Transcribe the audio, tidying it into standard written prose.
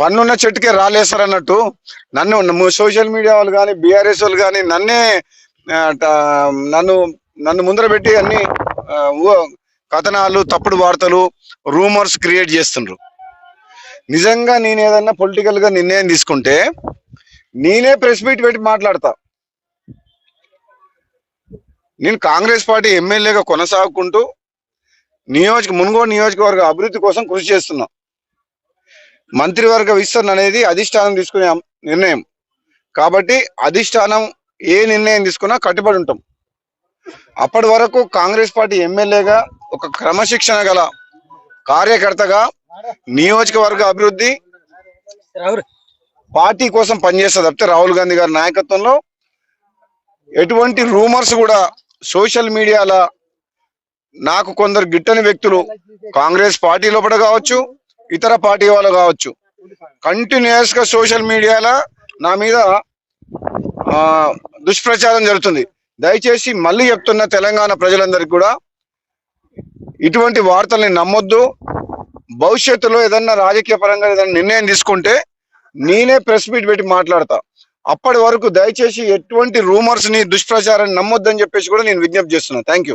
పన్నున్న చెట్టుకే రాలేస్తారు అన్నట్టు నన్ను social media వాళ్ళు కానీ బీఆర్ఎస్ వాళ్ళు కానీ నన్ను నన్ను ముందర పెట్టి అన్ని కథనాలు, తప్పుడు వార్తలు, రూమర్స్ క్రియేట్ చేస్తుండ్రు. నిజంగా నేను ఏదన్నా పొలిటికల్ గా నిర్ణయం తీసుకుంటే నేనే ప్రెస్ మీట్ పెట్టి మాట్లాడతా. నేను కాంగ్రెస్ పార్టీ ఎమ్మెల్యేగా కొనసాగుకుంటూ మునుగోడు నియోజకవర్గ అభివృద్ధి కోసం కృషి చేస్తున్నా. మంత్రివర్గ విస్తరణ అనేది అధిష్టానం తీసుకునే నిర్ణయం కాబట్టి అధిష్టానం ఏ నిర్ణయం తీసుకున్నా కట్టుబడి ఉంటాం. అప్పటి వరకు కాంగ్రెస్ పార్టీ ఎమ్మెల్యేగా ఒక క్రమశిక్షణ గల కార్యకర్తగా నియోజకవర్గ అభివృద్ధి పార్టీ కోసం పనిచేస్తా తప్పితే రాహుల్ గాంధీ గారి నాయకత్వంలో ఎటువంటి రూమర్స్ కూడా సోషల్ మీడియాలో నాకు కొందరు గిట్టని వ్యక్తులు కాంగ్రెస్ పార్టీ లోపల కావచ్చు, ఇతర పార్టీ వాళ్ళు కావచ్చు, కంటిన్యూస్ గా సోషల్ మీడియాలో నా మీద దుష్ప్రచారం జరుగుతుంది. దయచేసి మళ్ళీ చెప్తున్న తెలంగాణ ప్రజలందరికీ కూడా ఇటువంటి వార్తల్ని నమ్మొద్దు. భవిష్యత్తులో ఏదన్నా రాజకీయ పరంగా ఏదైనా నిర్ణయం తీసుకుంటే నేనే ప్రెస్ మీట్ పెట్టి మాట్లాడతా. అప్పటి వరకు దయచేసి ఎటువంటి రూమర్స్ ని, దుష్ప్రచారాన్ని నమ్మొద్దని చెప్పేసి కూడా నేను విజ్ఞప్తి చేస్తున్నా. Thank you.